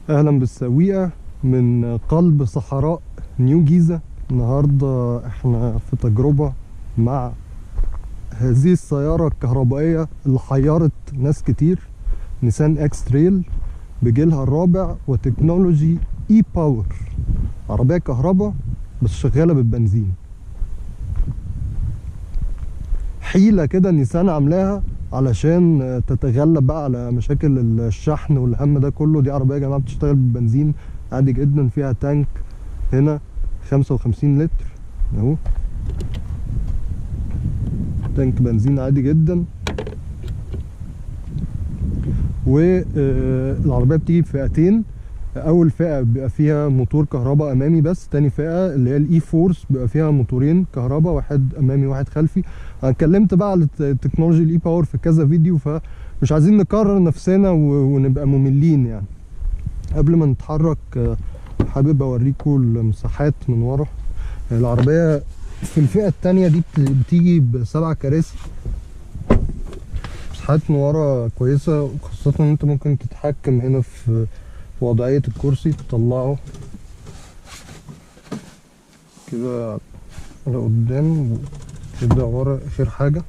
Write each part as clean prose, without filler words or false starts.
اهلا بالسويقة من قلب صحراء نيو جيزة. النهاردة احنا في تجربة مع هذه السيارة الكهربائية اللي حيرت ناس كتير، نيسان اكس تريل بجيلها الرابع وتكنولوجي اي باور، عربية كهرباء بس شغالة بالبنزين. حيلة كده نيسان عاملاها علشان تتغلب بقى على مشاكل الشحن والهم ده كله. دي عربية يا جماعة بتشتغل بالبنزين عادي جدا، فيها تانك هنا 55 لتر اهو، تانك بنزين عادي جدا. والعربية بتيجي بفئتين، اول فئة بيبقى فيها موتور كهرباء امامي بس، تاني فئة اللي هي الاي فورس بيبقى فيها موتورين كهرباء، واحد امامي واحد خلفي. انا اتكلمت بقى على تكنولوجي الاي باور في كذا فيديو، فمش عايزين نكرر نفسنا ونبقى مملين يعني. قبل ما نتحرك حابب اوريكم المساحات من ورا. العربية في الفئة التانية دي بتيجي ب7 كراسي، مساحات من ورا كويسة، وخاصة ان انت ممكن تتحكم هنا في وضعية الكرسي، تطلعه كده لقدام وكده ورا اخر حاجة.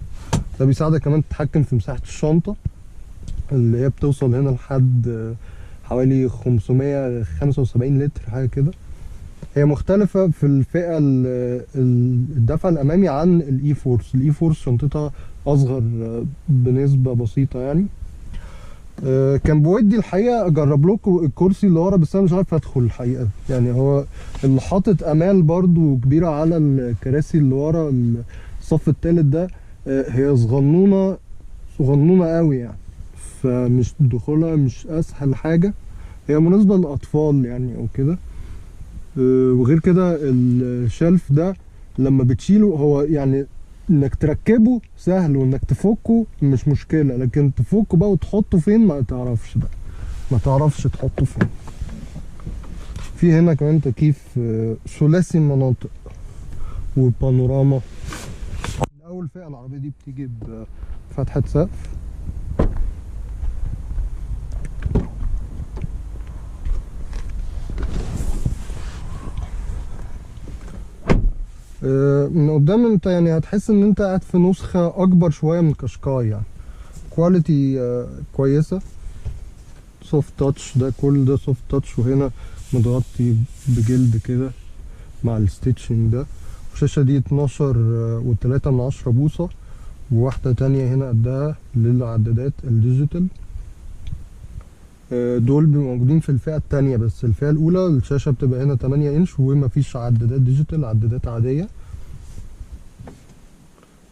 ده بيساعدك كمان تتحكم في مساحة الشنطة اللي هي بتوصل هنا لحد حوالي 575 لتر حاجة كده. هي مختلفة في الفئة الدفع الأمامي عن الإي فورس. الإي فورس شنطتها أصغر بنسبة بسيطة يعني. كان بودي الحقيقة أجرب لكم الكرسي اللي ورا، بس أنا مش عارف أدخل الحقيقة. يعني هو اللي حاطط أمال برضو كبيرة على الكراسي اللي ورا الصف التالت ده، هي صغنونة صغنونة قوي يعني، فمش دخولها مش أسهل حاجة. هي مناسبة للأطفال يعني أو كده. وغير كده الشلف ده لما بتشيله هو يعني انك تركبه سهل، وانك تفكه مش مشكلة، لكن تفكه بقى وتحطه فين ما تعرفش بقى، ما تعرفش تحطه فين. في هنا كمان تكييف ثلاثي مناطق وبانوراما. اول فئة العربية دي بتيجي بفتحة سقف، من قدام انت يعني هتحس ان انت قاعد في نسخة اكبر شوية من كاشكاي يعني. كواليتي كويسة، سوفت تاتش، ده كل ده سوفت تاتش، وهنا متغطي بجلد كده مع الستيتشنج ده. الشاشة دي 12.3 بوصة، وواحدة تانية هنا قدها للعدادات الديجيتال. دول بيبقوا موجودين في الفئة التانية، بس الفئة الأولى الشاشة بتبقى هنا 8 إنش ومفيش عدادات ديجيتال، عدادات عادية.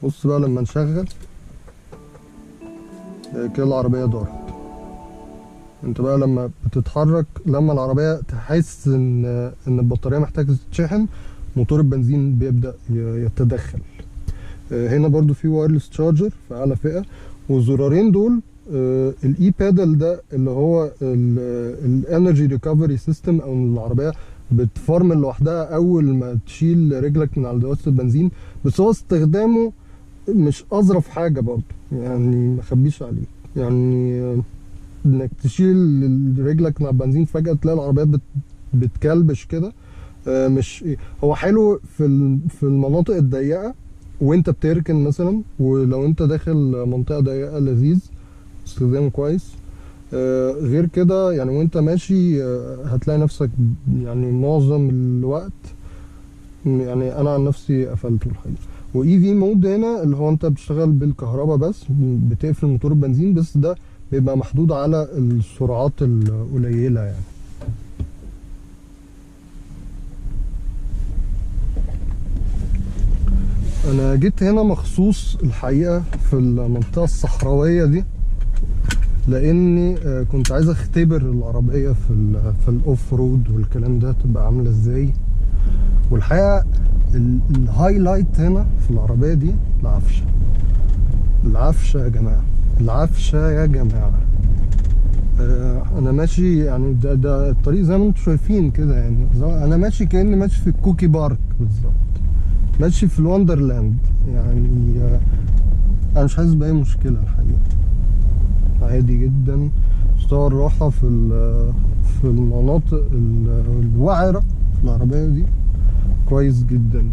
بص بقى لما نشغل كده العربية دارت. انت بقى لما بتتحرك، لما العربية تحس ان البطارية محتاجة تتشحن، موتور البنزين بيبدأ يتدخل. هنا برضو في وايرلس تشارجر في اعلى فئة، والزرارين دول الاي بادل ده اللي هو الانرجي ريكفري سيستم، او العربية بتفرمل لوحدها اول ما تشيل رجلك من على دواسة البنزين. بس هو استخدامه مش اظرف حاجة برضو يعني، ما اخبيش عليك يعني. انك تشيل رجلك مع البنزين فجأة تلاقي العربية بتكلبش كده. مش هو حلو في المناطق الضيقة وانت بتركن مثلا، ولو انت داخل منطقة ضيقة لذيذ استخدامه كويس. غير كده يعني وانت ماشي هتلاقي نفسك يعني معظم الوقت، يعني انا عن نفسي قفلته الحقيقة. واي في مود هنا اللي هو انت بتشتغل بالكهرباء بس، بتقفل موتور البنزين بس، ده بيبقى محدود على السرعات القليلة يعني. انا جيت هنا مخصوص الحقيقة في المنطقة الصحراوية دي، لاني كنت عايز اختبر العربية في الاوف رود والكلام ده تبقى عاملة ازاي. والحقيقة الهايلايت هنا في العربية دي العفشة. العفشة يا جماعة، العفشة يا جماعة. انا ماشي يعني ده الطريق زي ما انتم شايفين كده يعني، انا ماشي كأني ماشي في الكوكي بارك بالظبط، ماشي في الوندرلاند يعني. انا مش حاسس باي مشكلة الحقيقة. هادي جدا. مستوى الراحة في المناطق الوعرة في العربية دي كويس جدا.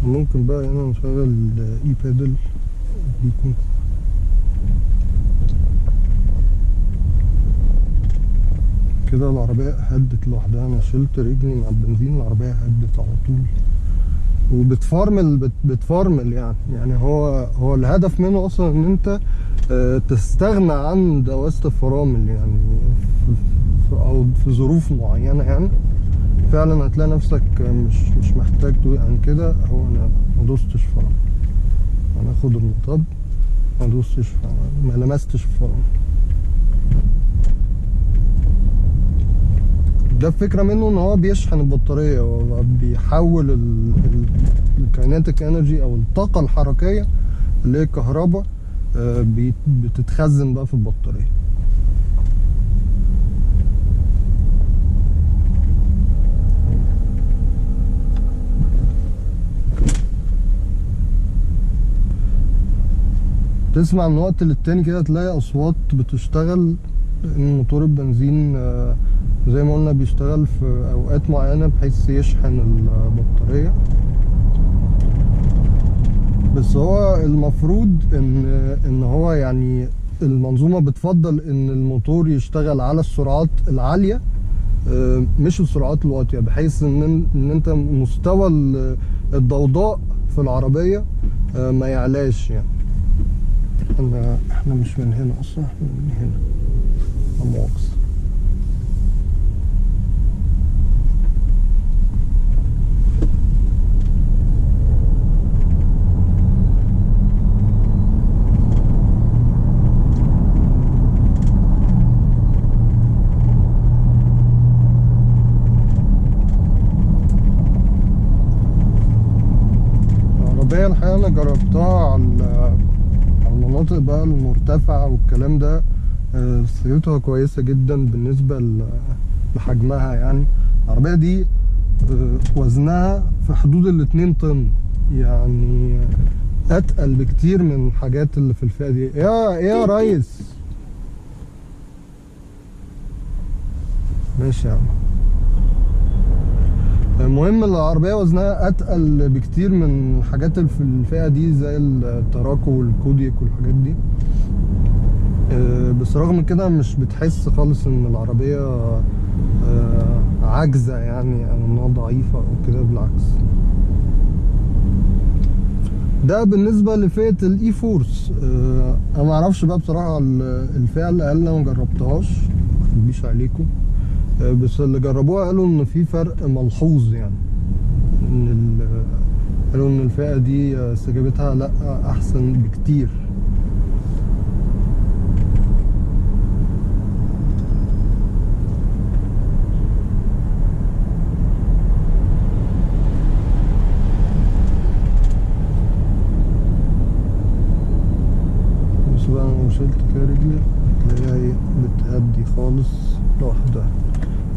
ممكن بقى هنا نشغل اي بادل بيكون كده. العربية هدت لوحدها، انا شلت رجلي مع البنزين العربية هدت على طول وبتفرمل بتفرمل يعني هو الهدف منه اصلا ان انت تستغنى عن دواسة الفرامل يعني او في ظروف معينة يعني. فعلا هتلاقي نفسك مش محتاج عن كده. هو انا ما دوستش فرامل، انا اخد المطب ما دوستش فرامل، ما لمستش فرامل. ده الفكرة منه ان هو بيشحن البطارية وبيحول الكايناتيك انرجي او الطاقة الحركية اللي هي الكهرباء بتتخزن بقى في البطارية. تسمع من وقت للتاني كده تلاقي اصوات بتشتغل، لان موتور البنزين زي ما قلنا بيشتغل في اوقات معينة بحيث يشحن البطارية. بس هو المفروض ان هو يعني المنظومة بتفضل ان الموتور يشتغل على السرعات العالية مش السرعات الواطية، بحيث ان انت مستوى الضوضاء في العربية ما يعلاش يعني. احنا مش من هنا اصلا، احنا من هنا لا مؤاخذة. العربية الحقيقة انا جربتها على المناطق بقى المرتفعة والكلام ده، سيرتها كويسة جدا بالنسبة لحجمها يعني. العربية دي وزنها في حدود ال2 طن، يعني اتقل بكتير من الحاجات اللي في الفئة دي. يا ريس ماشي يا عم. المهم العربية وزنها اتقل بكتير من الحاجات اللي في الفئة دي زي التراكو والكوديك والحاجات دي. بس رغم كده مش بتحس خالص ان العربية عاجزة يعني او انها ضعيفة او كده، بالعكس. ده بالنسبة لفئة الاي فورس. انا معرفش بقى بصراحة الفئة اللي اقل انا مجربتهاش، مخبيش عليكم. بس اللي جربوها قالوا ان في فرق ملحوظ يعني، قالوا ان الفئة دي استجابتها لا احسن بكتير. بس بقى انا لو شلت كده رجلي هتلاقيها ايه بتهدي خالص لوحدها.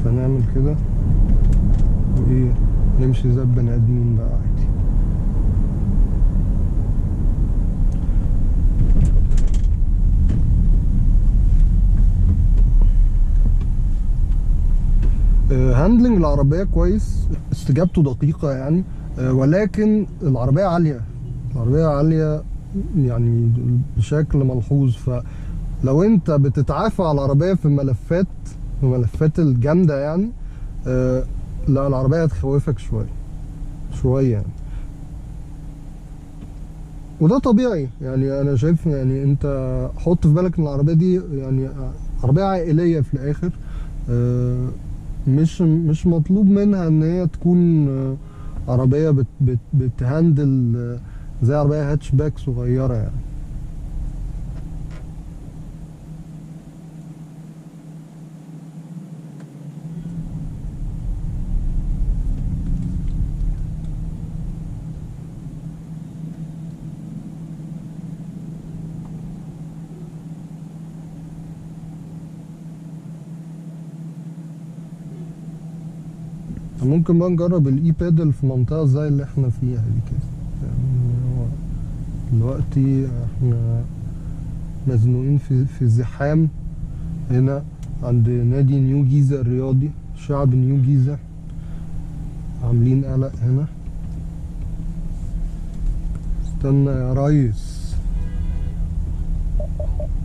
فنعمل كده وايه نمشي زي البني ادمين بقى عادي. هاندلنج العربية كويس، استجابته دقيقة يعني. ولكن العربية عالية، العربية عالية يعني بشكل ملحوظ. فلو انت بتتعافى على العربية في الملفات الجامدة يعني، لا العربية هتخوفك شوية يعني. وده طبيعي يعني. انا شايف يعني انت حط في بالك ان العربية دي يعني عربية عائلية في الاخر. مش مطلوب منها ان هي تكون عربية بتهندل زي عربية هاتشباك صغيرة يعني. ممكن بقى نجرب الاي بيدل في منطقة زي اللي احنا فيها دي كده. يعني هو دلوقتي احنا مزنوقين في زحام هنا عند نادي نيو جيزة الرياضي. شعب نيو جيزة عاملين قلق هنا. استنى يا ريس.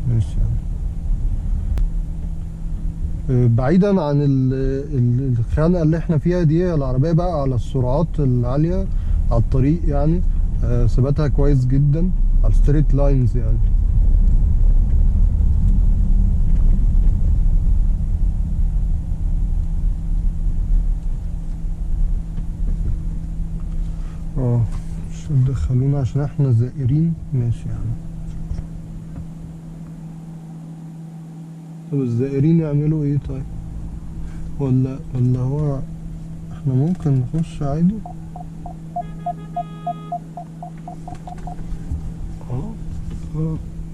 ماشي يعني. بعيدا عن الخنقة اللي احنا فيها دي، العربية بقى على السرعات العالية على الطريق يعني ثباتها كويس جدا على الستريت لاينز يعني. مش تدخلونا عشان احنا زائرين. ماشي يعني. طب الزائرين يعملوا ايه طيب؟ ولا هو احنا ممكن نخش عادي؟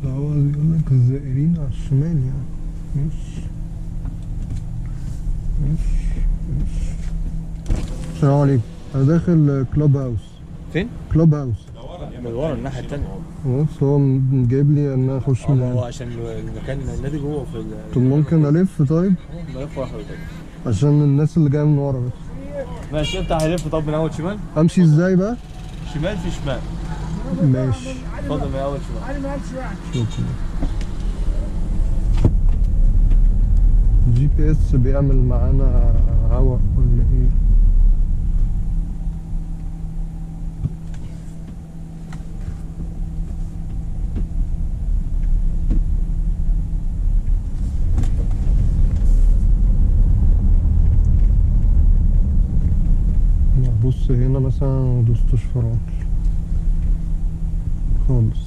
ده هو بيقولك الزائرين على الشمال يعني. ماشي. السلام عليكم. انا داخل كلوب هاوس. فين؟ كلوب هاوس. من ورا الناحية التانية. بص هو جايب لي ان انا اخش من هو عشان المكان النادي جوه في طب ممكن الف طيب؟ بلف واحد تاني. عشان الناس اللي جايه من ورا بس. ماشي انت هلف. طب من اول شمال؟ امشي ازاي بقى؟ شمال في شمال. ماشي. اتفضل من اول شمال. شكرا. GPS بيعمل معانا هوا ولا ايه؟ بص هنا مثلا مدوستش فرامل خالص.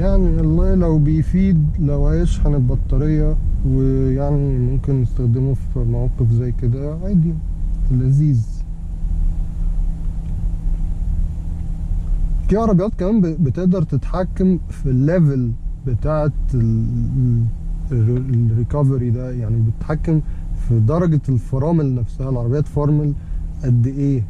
يعني والله لو بيفيد، لو هيشحن البطارية ويعني ممكن نستخدمه في مواقف زي كده عادي لذيذ. في عربيات كمان بتقدر تتحكم في الليفل بتاعت الريكفري ده، يعني بتتحكم في درجة الفرامل نفسها. العربيات فرمل قد ايه.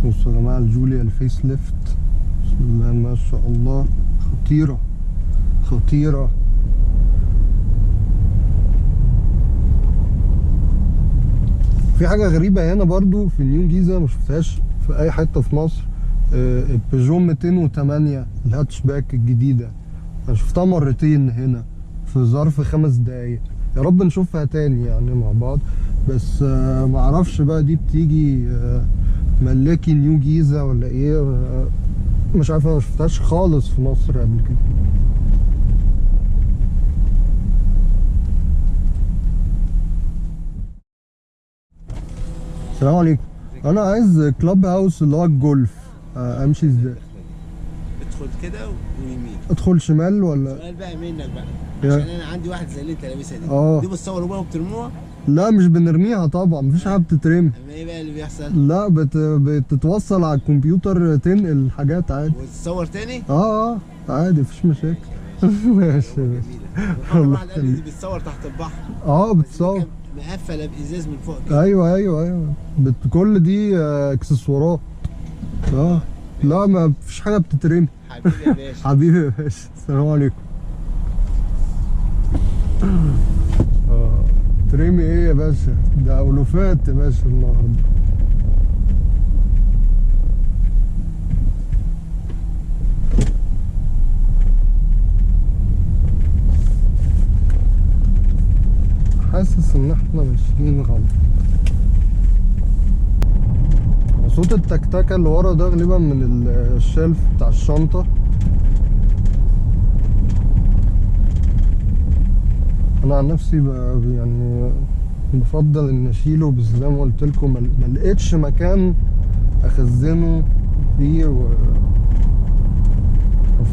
بصوا يا جماعة الجوليا الفيس ليفت، بسم الله ما شاء الله، خطيرة خطيرة. في حاجة غريبة هنا برضو في نيو جيزة ما شفتهاش في أي حتة في مصر. البيجو 208 الهاتشباك الجديدة، أنا شفتها مرتين هنا في ظرف 5 دقايق. يا رب نشوفها تاني يعني مع بعض. بس معرفش بقى دي بتيجي ملاكي نيو جيزة ولا ايه، مش عارف. انا مشفتهاش خالص في مصر قبل كده. السلام عليكم. انا عايز كلوب هاوس اللي هو الجولف، امشي ازاي؟ ادخل كده ويمين. ادخل شمال ولا؟ سؤال بقى منك بقى، عشان انا عندي واحد زي اللي انت لابسها دي. دي بتصوروا بقى وبترموها؟ لا مش بنرميها طبعا، مفيش حاجه بتترمي. اما ايه بقى اللي بيحصل؟ لا بتتوصل على الكمبيوتر، تنقل حاجات عادي. وتتصور تاني؟ عادي مفيش مشاكل. ماشي ماشي. واحد قال لي دي بتصور تحت البحر. بتصور مقفله بازاز من فوق كده. ايوه كل دي اكسسوارات. لا ما فيش حاجه بتترمي. حبيبي يا باشا. حبيبي يا باشا. السلام عليكم. ترمي ايه يا باشا؟ ده ألوفات يا باشا النهارده. حاسس ان احنا ماشيين غلط. صوت التكتكه اللي ورا ده غالبا من الشلف بتاع الشنطه. انا عن نفسي يعني بفضل ان اشيله، بس زي ما قلت لكم ما لقيتش مكان اخزنه فيه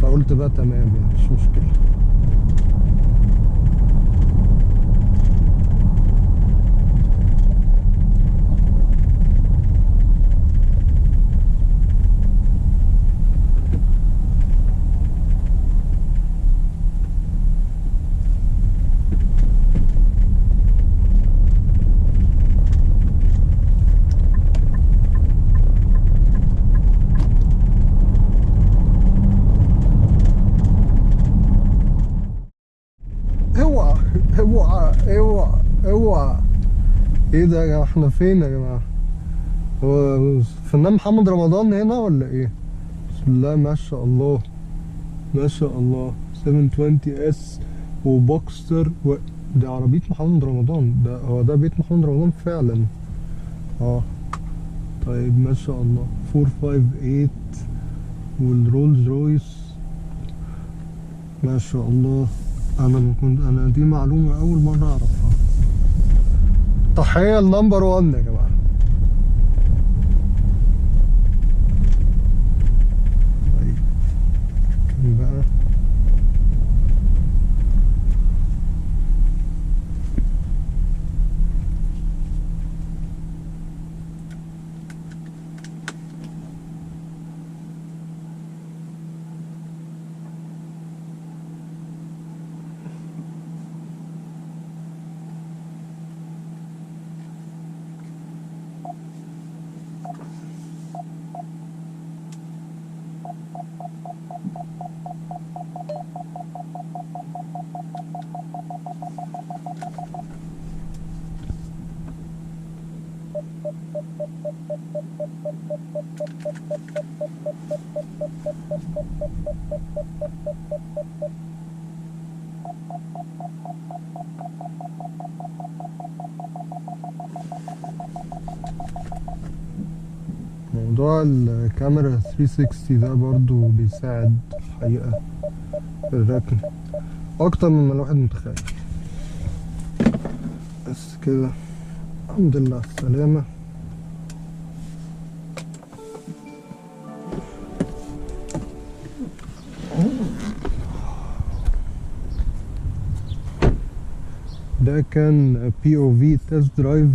فقلت بقى تمام يعني مش مشكله. اوعى اوعى اوعى اوعى. ايه ده يا جماعه؟ احنا فين يا جماعه؟ هو الفنان محمد رمضان هنا ولا ايه؟ بسم الله ما شاء الله ما شاء الله. 720 اس وبوكستر دي عربية محمد رمضان. ده بيت محمد رمضان فعلا. طيب ما شاء الله. 458 والرولز رويس ما شاء الله. انا دي معلومة اول مرة اعرفها. تحية لنمبر 1 يا جماعة. طيب كم بقى؟ موضوع الكاميرا 360 ده برضو بيساعد الحقيقة في الركن أكتر مما الواحد متخيل. بس كده الحمد لله على السلامة. ده كان POV تيست درايف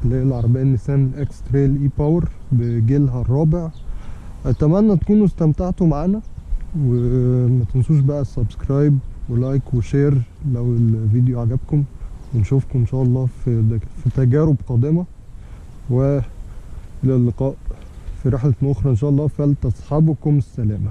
اللي هي العربية النيسان الاكس تريل اي باور بجيلها الرابع. اتمنى تكونوا استمتعتوا معانا، وما تنسوش بقى السبسكرايب ولايك وشير لو الفيديو عجبكم، ونشوفكم ان شاء الله في تجارب قادمة، والى اللقاء في رحلة أخرى ان شاء الله، فلتصحبكم السلامة.